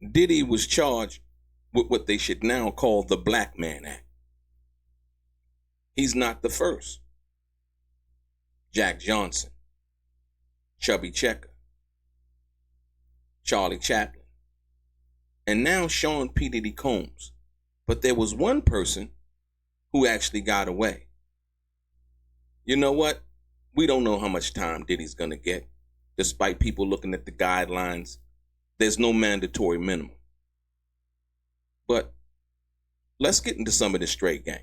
Diddy was charged with what they should now call the Black Man Act. He's not the first. Jack Johnson, Chubby Checker, Charlie Chaplin, and now Sean P. Diddy Combs. But there was one person who actually got away. You know what? We don't know how much time Diddy's going to get, despite people looking at the guidelines. There's no mandatory minimum. But let's get into some of this straight game.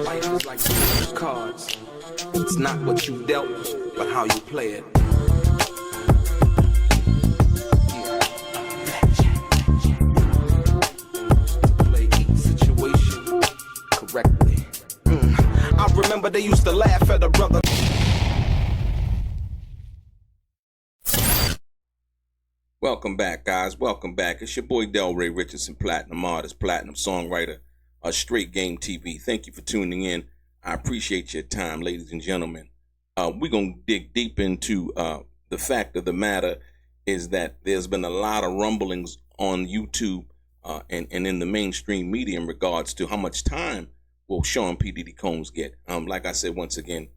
Life is like cards. It's not what you dealt, but how you play it. Play each situation correctly. I remember they used to laugh at a brother. Welcome back, guys. Welcome back. It's your boy DELRAY, Richardson, platinum artist, platinum songwriter, Straight Game TV. Thank you for tuning in. I appreciate your time, ladies and gentlemen. We're going to dig deep into the fact of the matter is that there's been a lot of rumblings on YouTube and in the mainstream media in regards to how much time will Sean P. Diddy Combs get. Like I said, once again,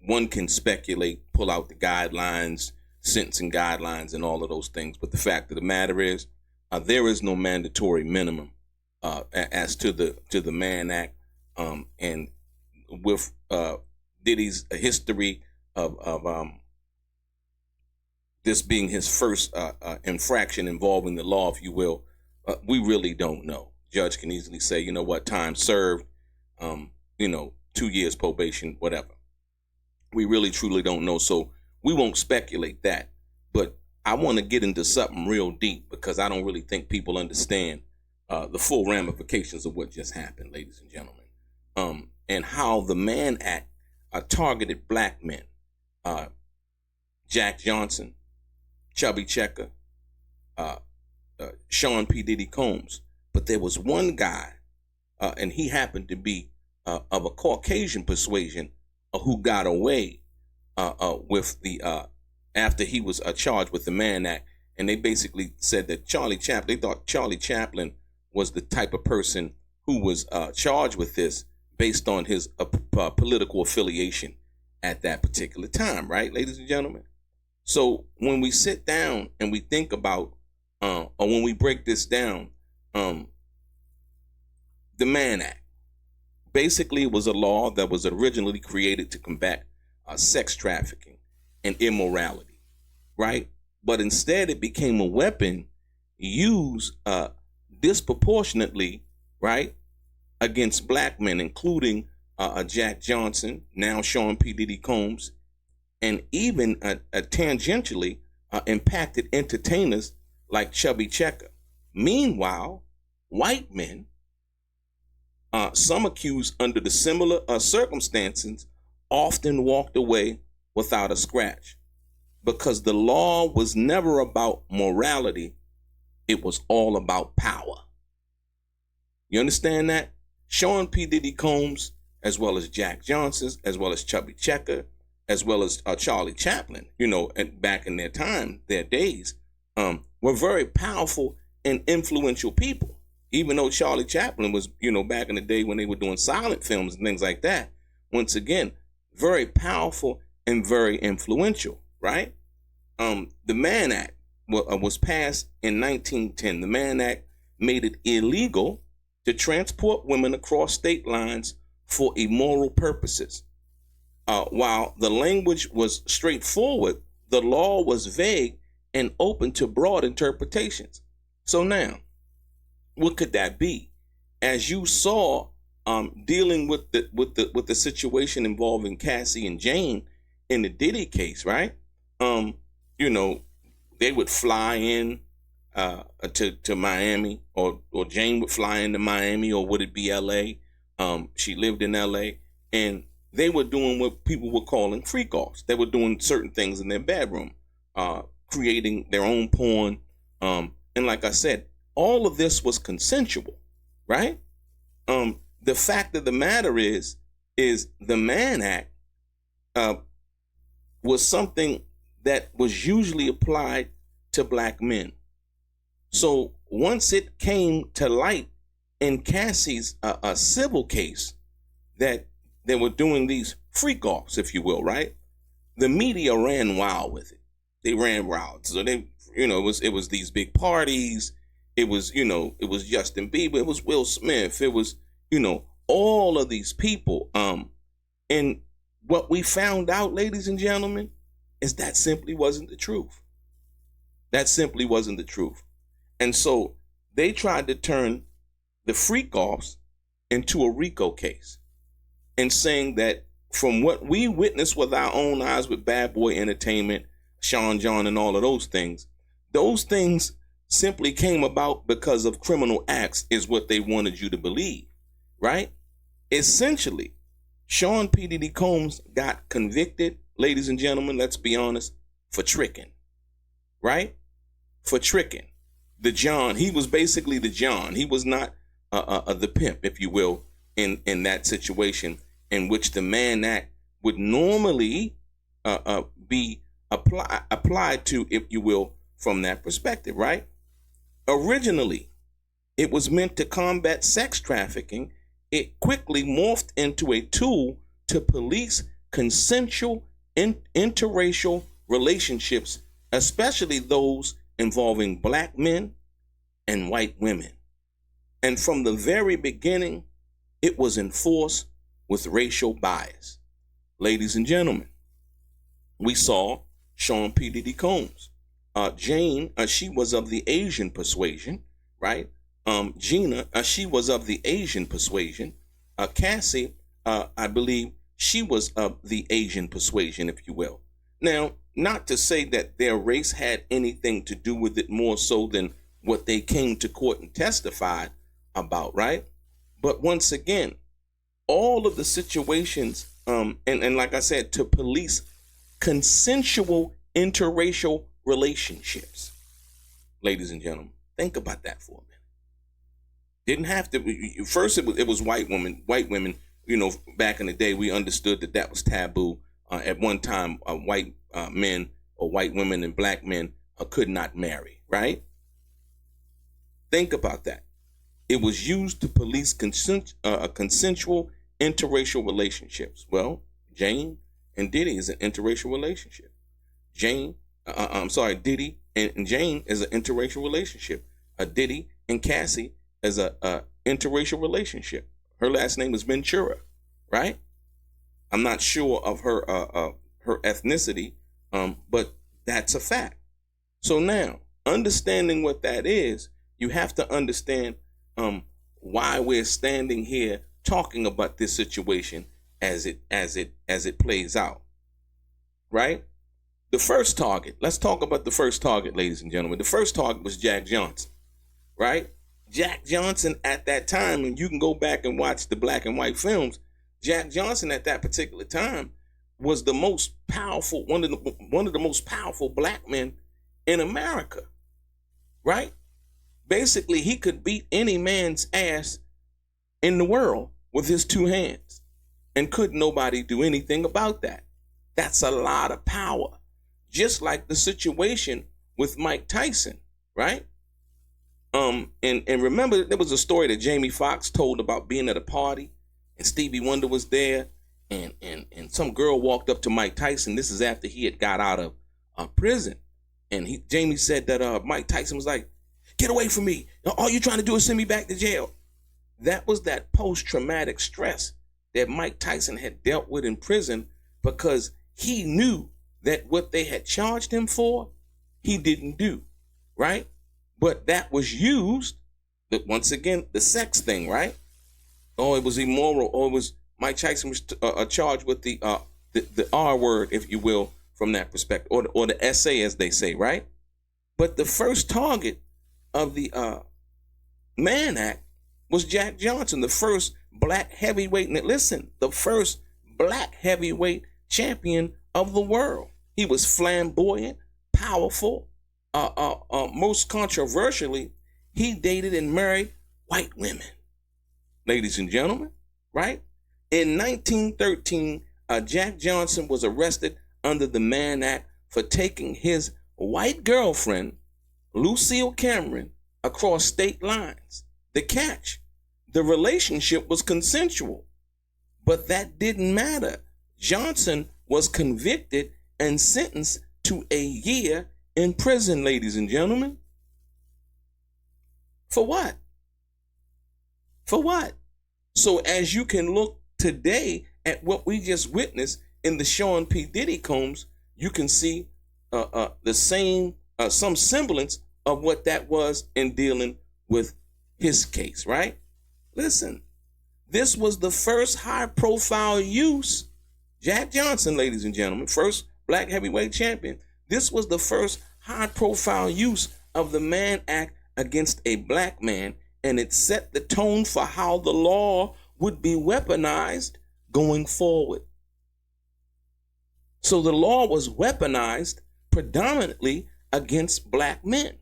one can speculate, pull out the guidelines, sentencing guidelines, and all of those things. But the fact of the matter is, there is no mandatory minimum as to the Mann Act, and with Diddy's history of this being his first infraction involving the law, if you will, we really don't know. Judge can easily say, you know what, time served, 2 years probation, whatever. We really truly don't know, so we won't speculate that. But I want to get into something real deep because I don't really think people understand the full ramifications of what just happened, ladies and gentlemen, and how the Mann Act targeted black men. Jack Johnson, Chubby Checker, Sean P. Diddy Combs. But there was one guy, and he happened to be of a Caucasian persuasion, who got away with the after he was charged with the Mann Act. And they basically said that they thought Charlie Chaplin was the type of person who was charged with this based on his political affiliation at that particular time, right, ladies and gentlemen? So when we sit down and we think about, or when we break this down, the Mann Act, basically it was a law that was originally created to combat sex trafficking and immorality, right? But instead it became a weapon used disproportionately, right, against black men, including Jack Johnson, now Sean P. Diddy Combs, and even tangentially impacted entertainers like Chubby Checker. Meanwhile, white men, some accused under the similar circumstances, often walked away without a scratch because the law was never about morality. It was all about power. You understand that? Sean P. Diddy Combs, as well as Jack Johnson, as well as Chubby Checker, as well as Charlie Chaplin, and back in their time, their days, were very powerful and influential people. Even though Charlie Chaplin was, back in the day when they were doing silent films and things like that, once again, very powerful and very influential, right? The Mann Act was passed in 1910. The Mann Act made it illegal to transport women across state lines for immoral purposes. While the language was straightforward, the law was vague and open to broad interpretations. So now, what could that be? As you saw, dealing with the situation involving Cassie and Jane in the Diddy case, right? They would fly in to Miami, or Jane would fly into Miami, or would it be LA? She lived in LA, and they were doing what people were calling freak offs. They were doing certain things in their bedroom, creating their own porn. And like I said, all of this was consensual, right? The fact of the matter is the Mann Act was something that was usually applied to black men. So once it came to light in Cassie's a civil case that they were doing these freak offs, if you will, right? The media ran wild with it. They ran wild. So they, it was these big parties. It was, it was Justin Bieber. It was Will Smith. It was, all of these people. And what we found out, ladies and gentlemen, is that simply wasn't the truth. That simply wasn't the truth. And so they tried to turn the freak offs into a RICO case, and saying that from what we witnessed with our own eyes with Bad Boy Entertainment, Sean John, and all of those things simply came about because of criminal acts, is what they wanted you to believe, right? Essentially, Sean P. Diddy Combs got convicted, ladies and gentlemen, let's be honest, for tricking, right? For tricking. The John, he was basically the John. He was not the pimp, if you will, in that situation in which the Mann Act would normally be applied to, if you will, from that perspective, right? Originally, it was meant to combat sex trafficking. It quickly morphed into a tool to police consensual interracial relationships, especially those involving black men and white women. And from the very beginning, it was enforced with racial bias. Ladies and gentlemen, we saw Sean P. Diddy Combs. Jane, she was of the Asian persuasion, right? Gina, she was of the Asian persuasion. Cassie, I believe she was of the Asian persuasion, if you will. Now, not to say that their race had anything to do with it more so than what they came to court and testified about, right? But once again, all of the situations, and like I said, to police consensual interracial relationships. Ladies and gentlemen, think about that for a minute. Didn't have to. First, it was white women. Back in the day, we understood that was taboo. At one time, white men or white women and black men could not marry. Right? Think about that. It was used to police consensual interracial relationships. Well, Jane and Diddy is an interracial relationship. Diddy and Jane is an interracial relationship. Diddy and Cassie is a interracial relationship. Her last name is Ventura, right? I'm not sure of her ethnicity, but that's a fact. So now, understanding what that is, you have to understand why we're standing here talking about this situation as it plays out, right? The first target. Let's talk about the first target, ladies and gentlemen. The first target was Jack Johnson, right? Jack Johnson at that time, and you can go back and watch the black and white films. Jack Johnson at that particular time was the most powerful, one of the most powerful black men in America, right? Basically, he could beat any man's ass in the world with his two hands, and couldn't nobody do anything about that. That's a lot of power. Just like the situation with Mike Tyson, right? And remember, there was a story that Jamie Foxx told about being at a party, and Stevie Wonder was there, and some girl walked up to Mike Tyson. This is after he had got out of prison, and Jamie said that Mike Tyson was like, "Get away from me! All you're trying to do is send me back to jail." That was that post-traumatic stress that Mike Tyson had dealt with in prison, because he knew that what they had charged him for, he didn't do, right? But that was used, that once again, the sex thing, right? Oh, it was immoral. Oh, it was, Mike Tyson was charged with the R word, if you will, from that perspective, or the SA, as they say, right? But the first target of the Mann Act was Jack Johnson, the first black heavyweight. Now listen, the first black heavyweight champion of the world. He was flamboyant, powerful. Most controversially, he dated and married white women. Ladies and gentlemen, right? In 1913, Jack Johnson was arrested under the Mann Act for taking his white girlfriend Lucille Cameron across state lines. The catch, the relationship was consensual, but that didn't matter. Johnson was convicted and sentenced to a year in prison, ladies and gentlemen. For what? For what? So as you can look today at what we just witnessed in the Sean P. Diddy Combs, you can see the same, some semblance of what that was in dealing with his case, right? Listen, this was the first high-profile use, Jack Johnson, ladies and gentlemen, first black heavyweight champion. This was the first high-profile use of the Mann Act against a black man, and it set the tone for how the law would be weaponized going forward. So the law was weaponized predominantly against black men.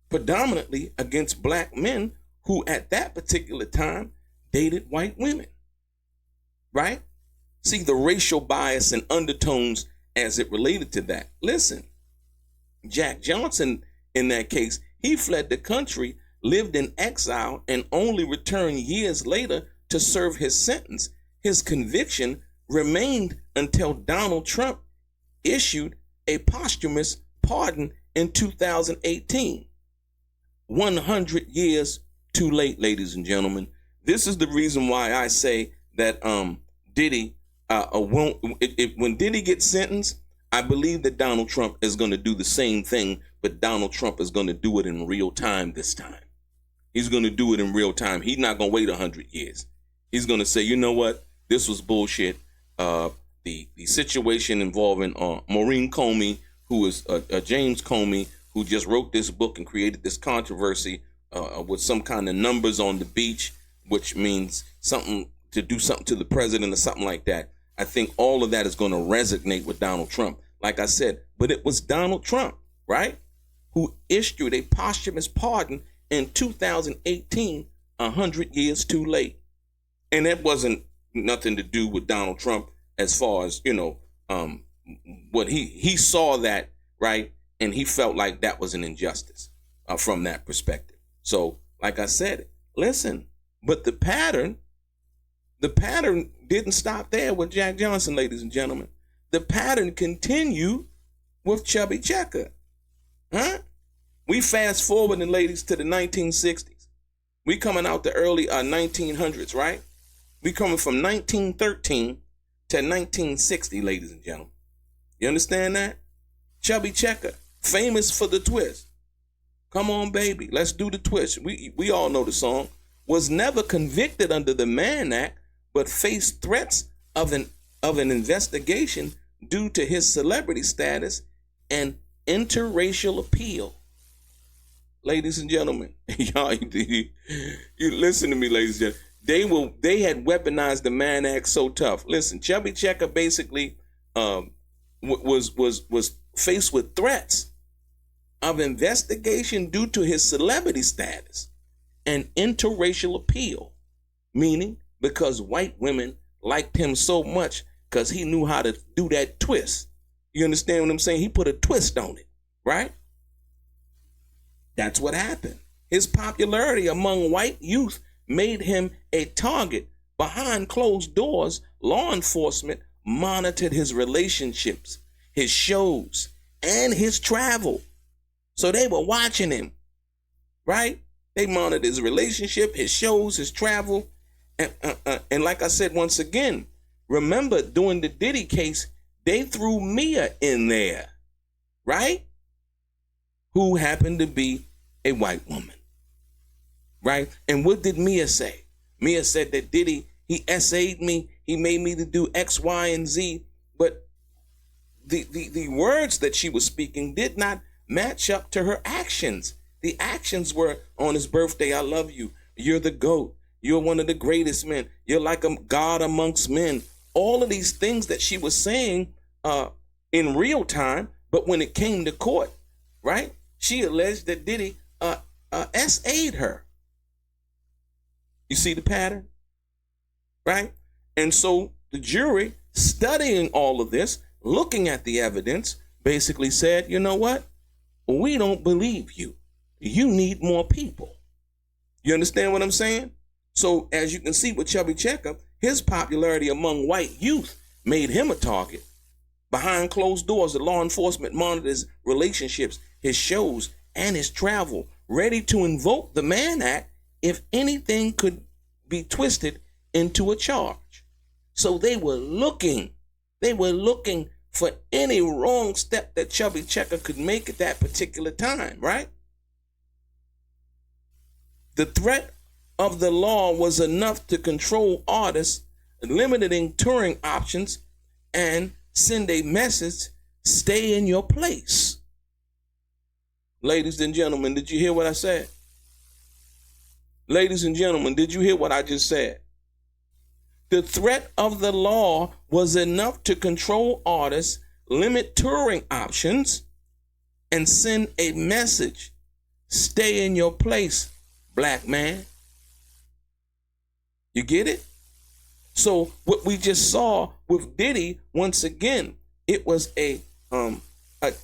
Predominantly against black men who at that particular time dated white women. Right? See the racial bias and undertones as it related to that. Listen, Jack Johnson, in that case, he fled the country, lived in exile, and only returned years later to serve his sentence. His conviction remained until Donald Trump issued a posthumous pardon in 2018. 100 years too late, ladies and gentlemen. This is the reason why I say that Diddy won't. When Diddy gets sentenced, I believe that Donald Trump is going to do the same thing, but Donald Trump is going to do it in real time this time. He's going to do it in real time. He's not going to wait 100 years. He's going to say, you know what? This was bullshit. The situation involving Maureen Comey, who is James Comey, who just wrote this book and created this controversy with some kind of numbers on the beach, which means something to do something to the president or something like that. I think all of that is going to resonate with Donald Trump. Like I said, but it was Donald Trump, right, who issued a posthumous pardon in 2018, 100 years too late. And that wasn't nothing to do with Donald Trump as far as, what he saw that, right, and he felt like that was an injustice from that perspective. So, like I said, listen, but the pattern didn't stop there with Jack Johnson, ladies and gentlemen. The pattern continued with Chubby Checker. Huh? We fast forwarding, ladies, to the 1960s. We coming out the early 1900s, right? We coming from 1913 to 1960, ladies and gentlemen. You understand that? Chubby Checker, famous for the twist. Come on, baby, let's do the twist. We all know the song. Was never convicted under the Mann Act, but faced threats of an investigation due to his celebrity status and interracial appeal. Ladies and gentlemen, y'all, you listen to me, ladies and gentlemen. They had weaponized the Mann Act so tough. Listen, Chubby Checker basically was faced with threats of investigation due to his celebrity status and interracial appeal, meaning because white women liked him so much because he knew how to do that twist. You understand what I'm saying? He put a twist on it, right? That's what happened. His popularity among white youth made him a target. Behind closed doors, law enforcement monitored his relationships, his shows, and his travel. So they were watching him, right? They monitored his relationship, his shows, his travel. And like I said, once again, remember during the Diddy case, they threw Mia in there, right? Who happened to be a white woman, right? And what did Mia say? Mia said that Diddy, he essayed me, he made me to do X, Y, and Z, but the words that she was speaking did not match up to her actions. The actions were, on his birthday, I love you, you're the GOAT, you're one of the greatest men, you're like a God amongst men. All of these things that she was saying in real time, but when it came to court, right, she alleged that Diddy SA'd her. You see the pattern, right? And so the jury, studying all of this, looking at the evidence, basically said, you know what? We don't believe you. You need more people. You understand what I'm saying? So as you can see with Chubby Checker, his popularity among white youth made him a target. Behind closed doors, the law enforcement monitors relationships, his shows, and his travel, ready to invoke the Mann Act if anything could be twisted into a charge. So they were looking for any wrong step that Chubby Checker could make at that particular time, right? The threat of the law was enough to control artists, limiting touring options, and send a message, stay in your place. Ladies and gentlemen, did you hear what I said? Ladies and gentlemen, did you hear what I just said? The threat of the law was enough to control artists, limit touring options, and send a message, stay in your place, black man. You get it? So what we just saw with Diddy, once again, it was a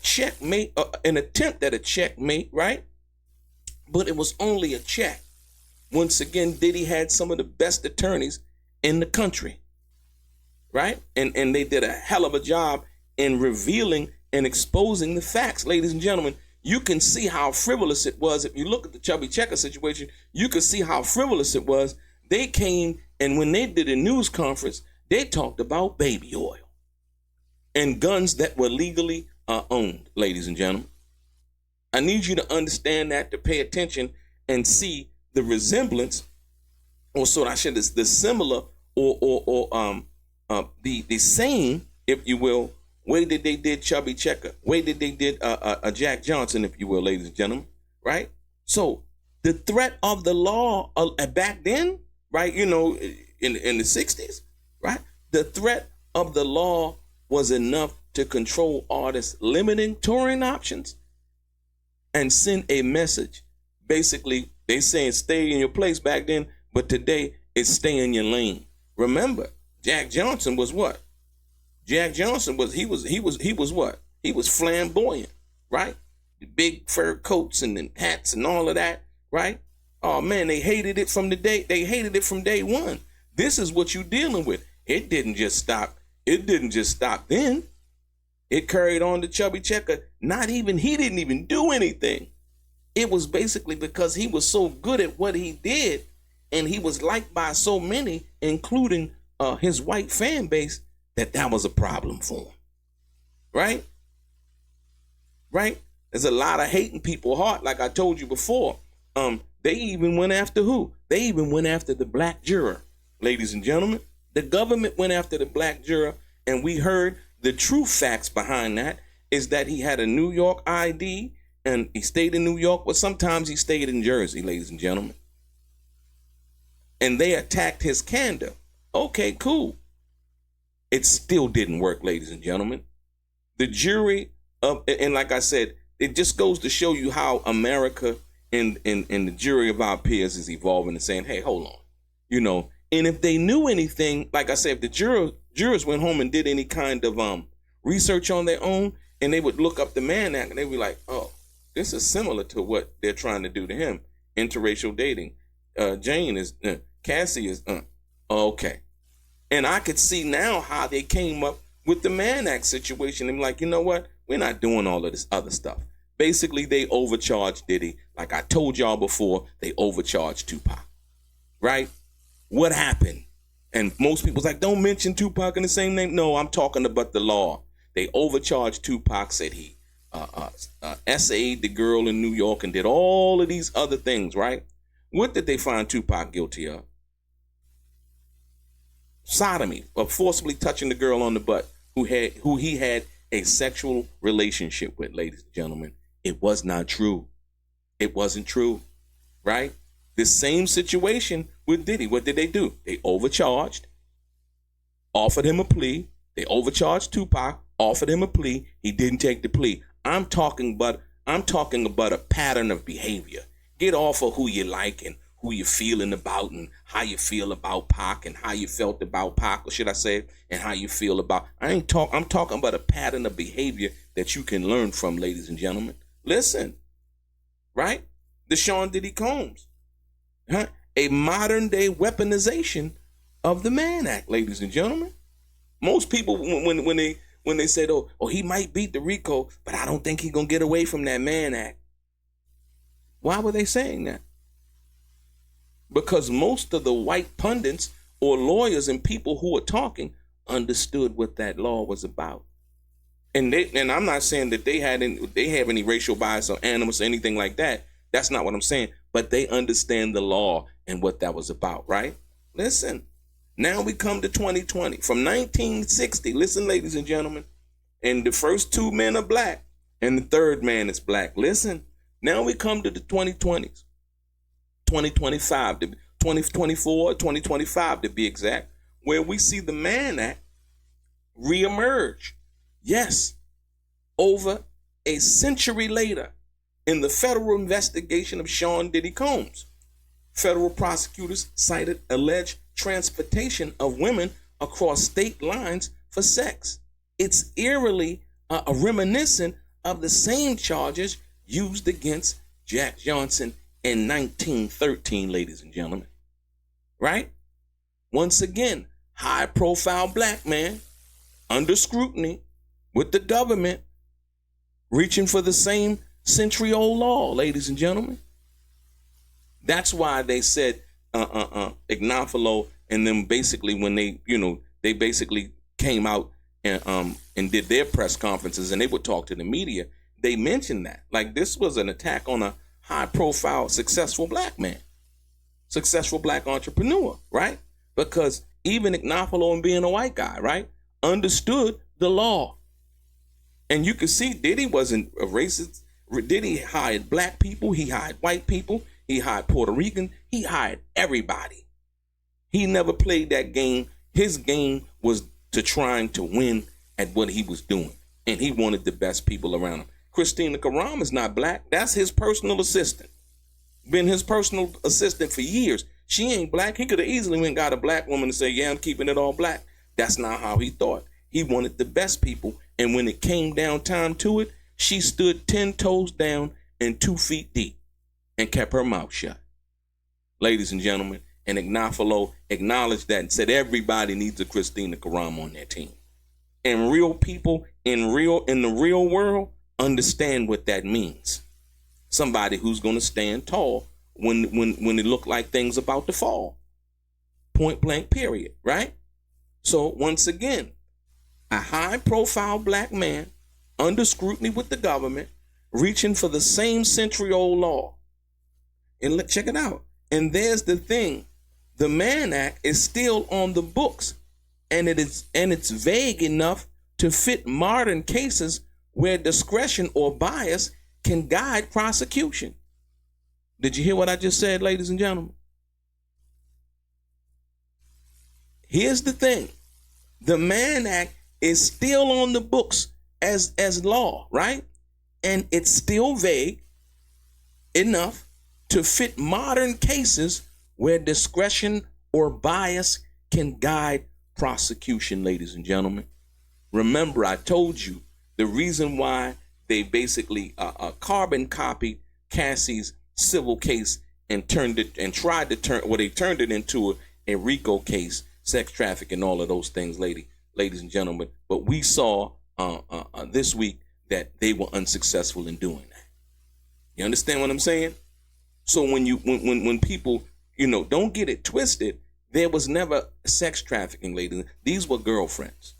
checkmate, an attempt at a checkmate, right? But it was only a check. Once again, Diddy had some of the best attorneys in the country, right? And they did a hell of a job in revealing and exposing the facts. Ladies and gentlemen, you can see how frivolous it was. If you look at the Chubby Checker situation, you can see how frivolous it was. They came, and when they did a news conference, they talked about baby oil and guns that were legally owned, ladies and gentlemen. I need you to understand that, to pay attention and see the resemblance, or so I should, the similar, or the same, if you will, way that they did Chubby Checker, way that they did Jack Johnson, if you will, ladies and gentlemen, right? So the threat of the law back then, right, you know, in the 60s, right? The threat of the law was enough to control artists, limiting touring options, and send a message. Basically, they saying stay in your place back then, but today it's stay in your lane. Remember, Jack Johnson was what? Jack Johnson was what? He was flamboyant, right? The big fur coats and the hats and all of that, right? Oh man, they hated it from day one. This is what you're dealing with. It didn't just stop then. It carried on to Chubby Checker. He didn't even do anything. It was basically because he was so good at what he did, and he was liked by so many, including his white fan base, that was a problem for him. Right? Right? There's a lot of hate in people's heart, like I told you before. They even went after who? They even went after the black juror, ladies and gentlemen. The government went after the black juror, and we heard the true facts behind that is that he had a New York ID, and he stayed in New York, but sometimes he stayed in Jersey, ladies and gentlemen. And they attacked his candor. Okay, cool. It still didn't work, ladies and gentlemen. The jury, and like I said, it just goes to show you how America and the jury of our peers is evolving and saying, hey, hold on. You know, and if they knew anything, like I said, if the jurors went home and did any kind of research on their own, and they would look up the Mann Act, and they'd be like, oh, this is similar to what they're trying to do to him. Interracial dating. Cassie is, okay. And I could see now how they came up with the Mann Act situation. And like, you know what? We're not doing all of this other stuff. Basically, they overcharged Diddy. Like I told y'all before, they overcharged Tupac. Right? What happened? And most people's like, don't mention Tupac in the same name. No, I'm talking about the law. They overcharged Tupac, said he SA'd the girl in New York and did all of these other things, right? What did they find Tupac guilty of? Sodomy, of forcibly touching the girl on the butt who he had a sexual relationship with, ladies and gentlemen. It was not true. It wasn't true, right? The same situation with Diddy. What did they do? They overcharged, offered him a plea. They overcharged Tupac, offered him a plea. He didn't take the plea. I'm talking about a pattern of behavior. Get off of who you like and who you're feeling about and how you feel about Pac and how you felt about Pac, or should I say, and how you feel about. I'm talking about a pattern of behavior that you can learn from, ladies and gentlemen. Listen, right? The Sean Diddy Combs. Huh? A modern day weaponization of the Mann Act, ladies and gentlemen. Most people, when they said, oh, he might beat the RICO, but I don't think he's going to get away from that Mann Act. Why were they saying that? Because most of the white pundits or lawyers and people who were talking understood what that law was about. And I'm not saying that they have any racial bias or animus or anything like that. That's not what I'm saying. But they understand the law and what that was about, right? Listen, now we come to 2020. From 1960, listen, ladies and gentlemen, and the first two men are black and the third man is black. Listen, now we come to the 2020s, 2025, 2024, 2025 to be exact, where we see the Mann Act reemerge. Yes, over a century later, in the federal investigation of Sean Diddy Combs, federal prosecutors cited alleged transportation of women across state lines for sex. It's eerily reminiscent of the same charges used against Jack Johnson in 1913, ladies and gentlemen. Right? Once again, high-profile black man under scrutiny with the government reaching for the same century-old law, ladies and gentlemen. That's why they said Ignafalo and them basically when they basically came out and did their press conferences and they would talk to the media, they mentioned that. Like this was an attack on a high-profile, successful black man, successful black entrepreneur, right? Because even Ignafalo and being a white guy, right, understood the law. And you can see Diddy wasn't a racist. Diddy hired black people. He hired white people. He hired Puerto Rican. He hired everybody. He never played that game. His game was to trying to win at what he was doing. And he wanted the best people around him. Christina Karam is not black. That's his personal assistant. Been his personal assistant for years. She ain't black. He could have easily went and got a black woman and say, yeah, I'm keeping it all black. That's not how he thought. He wanted the best people. And when it came down time to it, she stood 10 toes down and 2 feet deep and kept her mouth shut. Ladies and gentlemen, and Ignafalo acknowledged that and said everybody needs a Christina Karam on their team. And real people in the real world understand what that means. Somebody who's going to stand tall when it look like things about to fall. Point blank, period, right? So once again, a high-profile black man under scrutiny with the government reaching for the same century-old law. And check it out. And there's the thing. The Mann Act is still on the books, and it's vague enough to fit modern cases where discretion or bias can guide prosecution. Did you hear what I just said, ladies and gentlemen? Here's the thing. The Mann Act is still on the books as law, right? And it's still vague enough to fit modern cases where discretion or bias can guide prosecution, ladies and gentlemen. Remember, I told you the reason why they basically carbon copied Cassie's civil case and turned it into a RICO case, sex trafficking, and all of those things, ladies and gentlemen. But we saw this week that they were unsuccessful in doing that. You understand what I'm saying? So when people, don't get it twisted, there was never sex trafficking, ladies. These were girlfriends,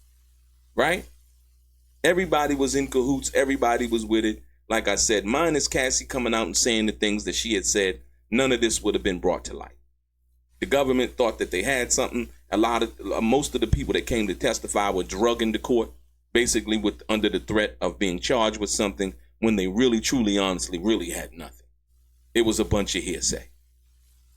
right? Everybody was in cahoots. Everybody was with it. Like I said, minus Cassie coming out and saying the things that she had said, none of this would have been brought to light. The government thought that they had something. Most of the people that came to testify were drugged into court, basically under the threat of being charged with something when they really, truly, honestly, really had nothing. It was a bunch of hearsay.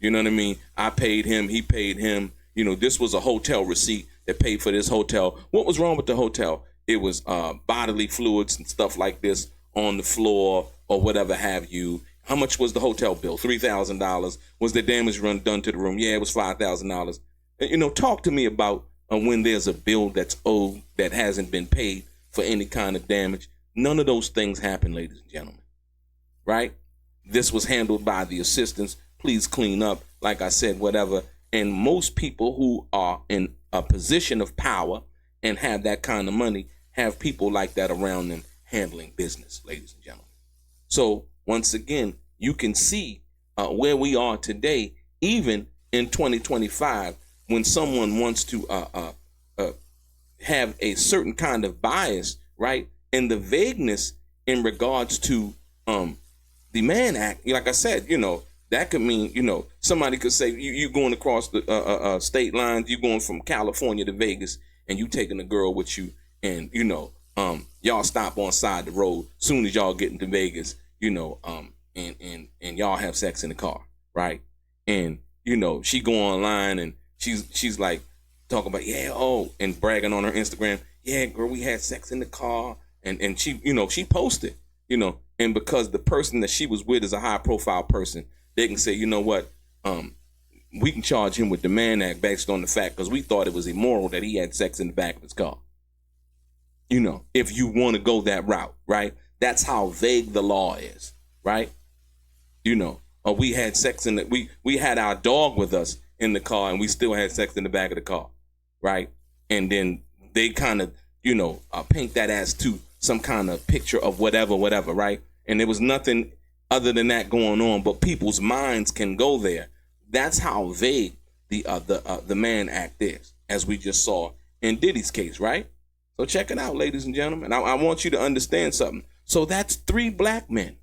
You know what I mean? I paid him. He paid him. This was a hotel receipt that paid for this hotel. What was wrong with the hotel? It was bodily fluids and stuff like this on the floor or whatever have you. How much was the hotel bill? $3,000. Was the damage done to the room? Yeah, it was $5,000. Talk to me about when there's a bill that's owed that hasn't been paid for any kind of damage. None of those things happen, ladies and gentlemen. right? This was handled by the assistants. Please clean up, like I said, whatever. And most people who are in a position of power and have that kind of money have people like that around them handling business, ladies and gentlemen. So once again, you can see where we are today, even in 2025, when someone wants to have a certain kind of bias, right? And the vagueness in regards to the Mann Act, like I said, that could mean, somebody could say you going across the state lines, you going from California to Vegas, and you taking a girl with you, and y'all stop on side the road. Soon as y'all get into Vegas, and y'all have sex in the car, right? And she go online and she's like talking about and bragging on her Instagram, yeah, girl, we had sex in the car, and she she posted, and because the person that she was with is a high profile person, they can say, you know what, we can charge him with the Mann Act based on the fact because we thought it was immoral that he had sex in the back of his car. If you want to go that route, right? That's how vague the law is, right? Or we had sex in we had our dog with us in the car and we still had sex in the back of the car, right? And then they kind of, paint that as to some kind of picture of whatever, right? And there was nothing other than that going on, but people's minds can go there. That's how vague the Mann Act is, as we just saw in Diddy's case, right? So check it out, ladies and gentlemen. I want you to understand something. So that's 3 black men.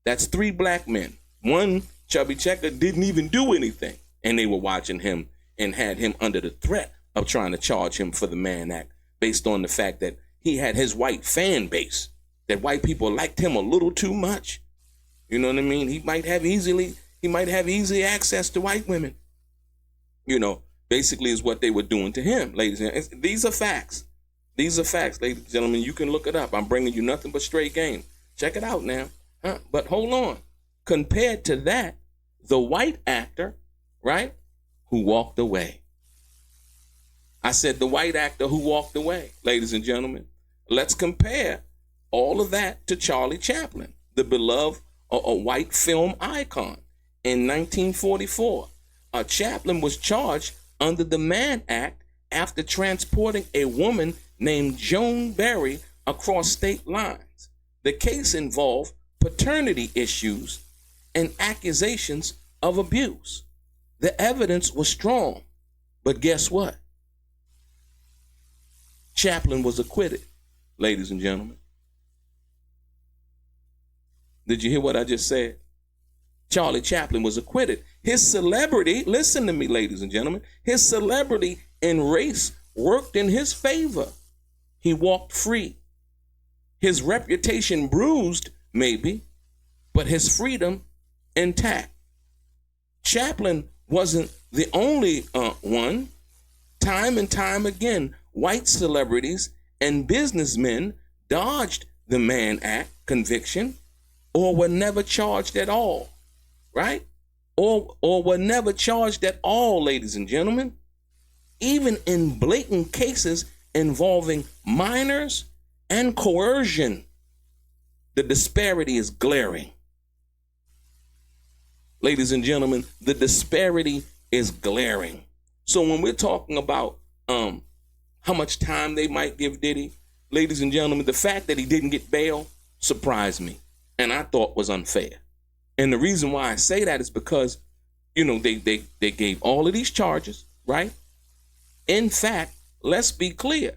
That's 3 black men. One, Chubby Checker, didn't even do anything. And they were watching him and had him under the threat of trying to charge him for the Mann Act based on the fact that he had his white fan base, that white people liked him a little too much. You know what I mean? He might have easy access to white women. Basically is what they were doing to him, ladies and gentlemen. These are facts. These are facts, ladies and gentlemen. You can look it up. I'm bringing you nothing but straight game. Check it out now. But hold on. Compared to that, the white actor, right, who walked away. I said the white actor who walked away, ladies and gentlemen. Let's compare all of that to Charlie Chaplin, the beloved white film icon. In 1944, Chaplin was charged under the Mann Act after transporting a woman named Joan Berry across state lines. The case involved paternity issues and accusations of abuse. The evidence was strong, but guess what? Chaplin was acquitted, ladies and gentlemen. Did you hear what I just said? Charlie Chaplin was acquitted. His celebrity, listen to me, ladies and gentlemen, his celebrity and race worked in his favor. He walked free. His reputation bruised, maybe, but his freedom intact. Chaplin wasn't the only one. Time and time again, white celebrities and businessmen dodged the Mann Act conviction or were never charged at all, right? Or were never charged at all, ladies and gentlemen. Even in blatant cases involving minors and coercion, the disparity is glaring. Ladies and gentlemen, the disparity is glaring. So when we're talking about how much time they might give Diddy, ladies and gentlemen, the fact that he didn't get bail surprised me and I thought was unfair. And the reason why I say that is because, they gave all of these charges, right? In fact, let's be clear.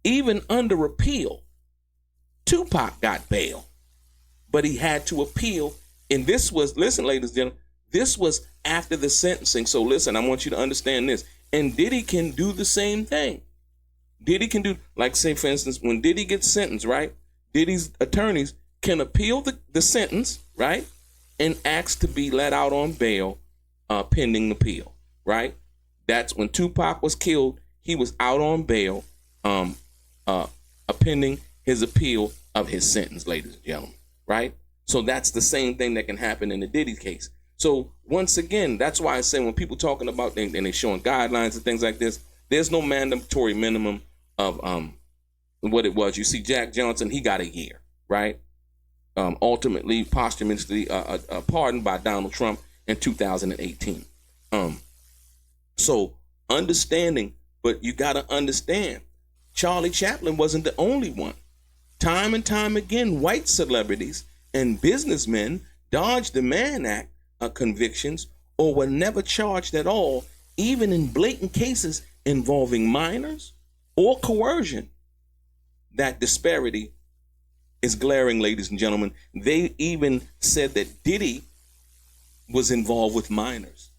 Even under appeal, Tupac got bail, but he had to appeal. And this was, listen, ladies and gentlemen, this was after the sentencing. So listen, I want you to understand this. And Diddy can do the same thing. Diddy can do, like say, for instance, when Diddy gets sentenced, right? Diddy's attorneys can appeal the sentence, right? And ask to be let out on bail pending appeal, right? That's when Tupac was killed. He was out on bail pending his appeal of his sentence, ladies and gentlemen, right? So that's the same thing that can happen in the Diddy case. So once again, that's why I say when people talking about and they're showing guidelines and things like this, there's no mandatory minimum of what it was. You see, Jack Johnson, he got a year, right? ultimately posthumously pardoned by Donald Trump in 2018. So understanding, but you got to understand, Charlie Chaplin wasn't the only one. Time and time again, white celebrities and businessmen dodged the Mann Act convictions or were never charged at all, even in blatant cases involving minors or coercion. That disparity is glaring, ladies and gentlemen. They even said that Diddy was involved with minors.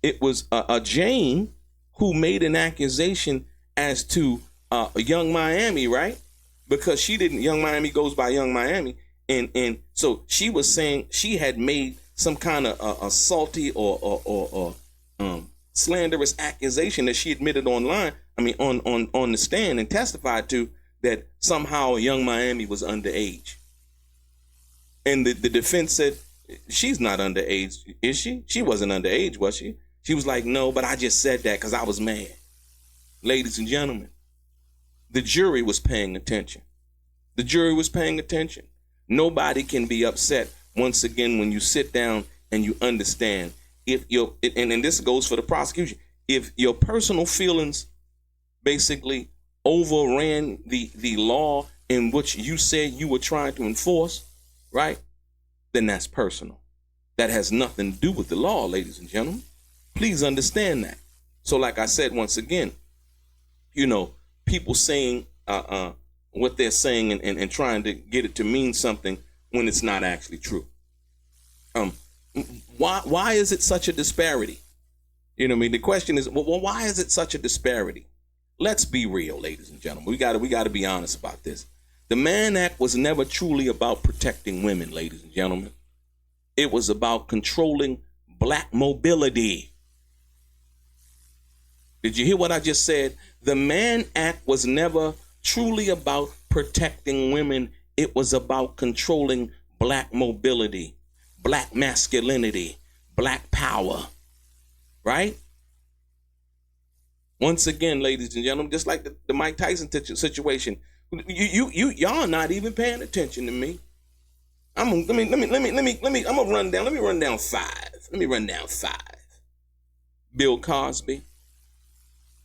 It was a Jane who made an accusation as to Young Miami, right? Because she didn't. Young Miami goes by Young Miami, and so she was saying she had made some kind of a salty or slanderous accusation that she admitted online. I mean, on the stand and testified to, that somehow Young Miami was underage. And the defense said, she's not underage, is she? She wasn't underage, was she? She was like, no, but I just said that because I was mad. Ladies and gentlemen, the jury was paying attention. The jury was paying attention. Nobody can be upset, once again, when you sit down and you understand, if you're, and this goes for the prosecution, if your personal feelings basically overran the law in which you said you were trying to enforce, right? Then that's personal. That has nothing to do with the law, ladies and gentlemen. Please understand that. So like I said, once again, you know, people saying what they're saying and trying to get it to mean something when it's not actually true. Why is it such a disparity? You know what I mean? The question is, well, why is it such a disparity? Let's be real, ladies and gentlemen. We got to be honest about this. The Mann Act was never truly about protecting women, ladies and gentlemen. It was about controlling black mobility. Did you hear what I just said? The Mann Act was never truly about protecting women. It was about controlling black mobility, black masculinity, black power, right? Once again, ladies and gentlemen, just like the Mike Tyson situation, y'all not even paying attention to me. Let me run down five. Bill Cosby,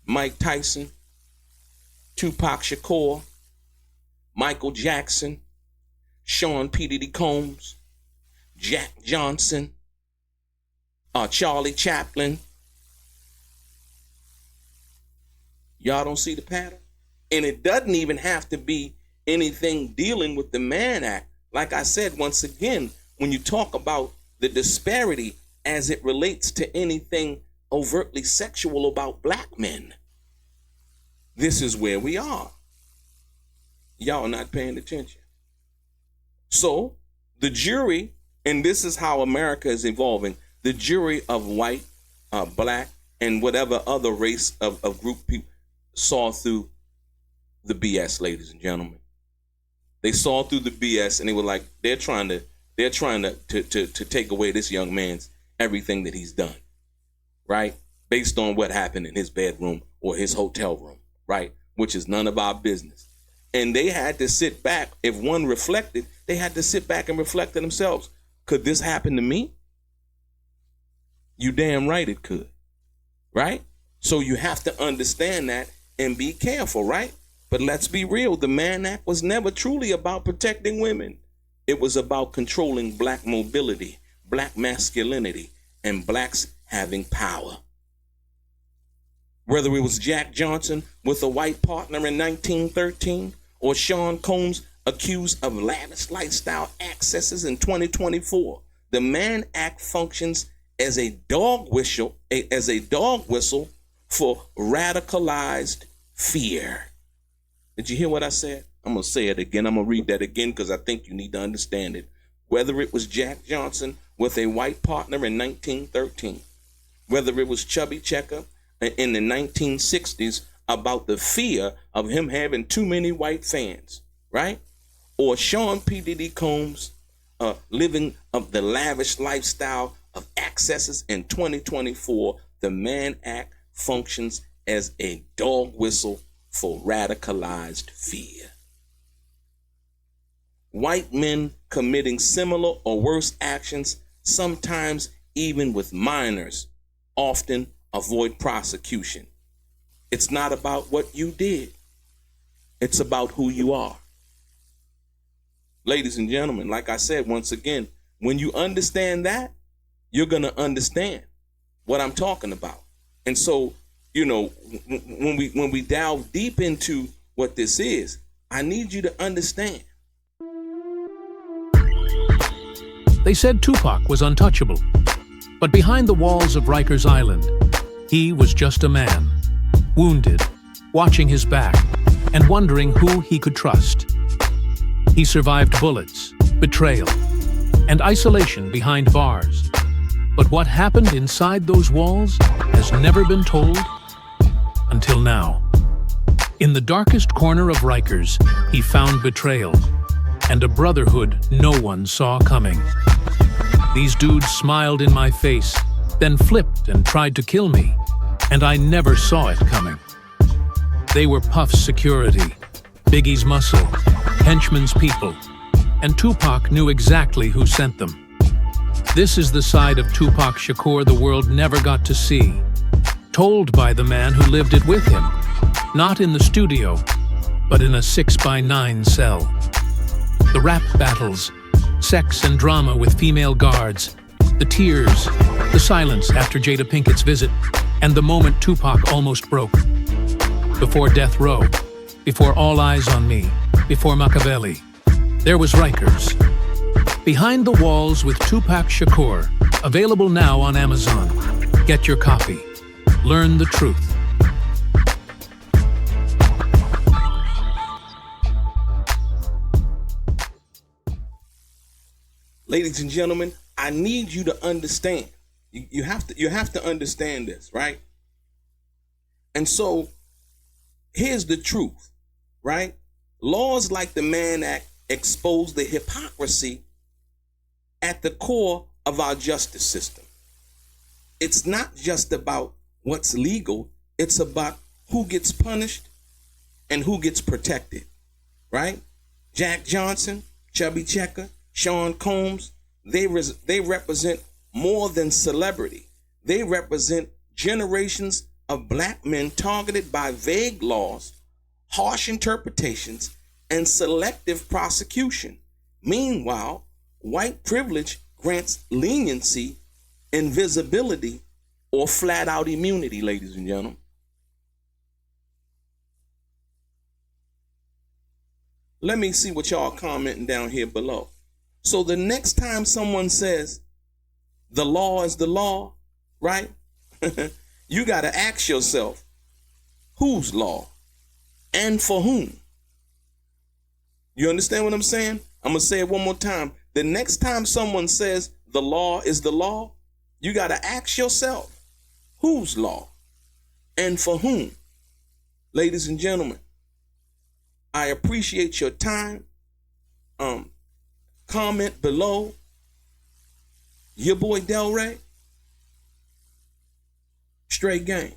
Mike Tyson, Tupac Shakur, Michael Jackson, Sean P. Diddy Combs, Jack Johnson, Charlie Chaplin. Y'all don't see the pattern? And it doesn't even have to be anything dealing with the Mann Act. Like I said, once again, when you talk about the disparity as it relates to anything overtly sexual about black men, this is where we are. Y'all are not paying attention. So the jury, and this is how America is evolving, the jury of white, black, and whatever other race of group people saw through the BS, ladies and gentlemen. They saw through the BS and they were like, they're trying to take away this young man's everything that he's done, right? Based on what happened in his bedroom or his hotel room, right? Which is none of our business. And they had to sit back. If one reflected, they had to sit back and reflect to themselves. Could this happen to me? You damn right it could, right? So you have to understand that and be careful, right? But let's be real. The Mann Act was never truly about protecting women. It was about controlling black mobility, black masculinity, and blacks having power. Whether it was Jack Johnson with a white partner in 1913 or Sean Combs accused of lavish lifestyle excesses in 2024, the Mann Act functions as a dog whistle for radicalized fear. Did you hear what I said? I'm going to say it again. I'm going to read that again because I think you need to understand it. Whether it was Jack Johnson with a white partner in 1913, whether it was Chubby Checker in the 1960s about the fear of him having too many white fans, right? Or Sean P. Diddy Combs living of the lavish lifestyle of excesses in 2024, the Mann Act functions as a dog whistle for radicalized fear. white men committing similar or worse actions, sometimes even with minors, often avoid prosecution. It's not about what you did. It's about who you are. Ladies and gentlemen, like I said, once again, when you understand that, you're going to understand what I'm talking about. And so, you know, when we delve deep into what this is, I need you to understand. They said Tupac was untouchable, but behind the walls of Rikers Island, he was just a man, wounded, watching his back, and wondering who he could trust. He survived bullets, betrayal, and isolation behind bars. But what happened inside those walls has never been told until now. In the darkest corner of Rikers, he found betrayal and a brotherhood no one saw coming. These dudes smiled in my face, then flipped and tried to kill me, and I never saw it coming. They were Puff's security, Biggie's muscle, Henchman's people, and Tupac knew exactly who sent them. This is the side of Tupac Shakur the world never got to see, told by the man who lived it with him, not in the studio, but in a 6x9 cell. The rap battles, sex and drama with female guards, the tears, the silence after Jada Pinkett's visit, and the moment Tupac almost broke. Before Death Row, before All Eyes on Me, before Machiavelli, there was Rikers. Behind the Walls with Tupac Shakur, available now on Amazon. Get your copy. Learn the truth. Ladies and gentlemen, I need you to understand. You have to understand this, right? And so here's the truth, right? Laws like the Mann Act expose the hypocrisy at the core of our justice system. It's not just about what's legal, it's about who gets punished and who gets protected, right? Jack Johnson, Chubby Checker, Sean Combs, they represent more than celebrity. They represent generations of black men targeted by vague laws, harsh interpretations, and selective prosecution. Meanwhile, white privilege grants leniency, invisibility, or flat out immunity, ladies and gentlemen. Let me see what y'all commenting down here below. So the next time someone says the law is the law, right? You got to ask yourself, whose law and for whom? You understand what I'm saying? I'm going to say it one more time. The next time someone says the law is the law, you got to ask yourself, whose law and for whom? Ladies and gentlemen, I appreciate your time. Comment below. Your boy DELRAY. Straight game.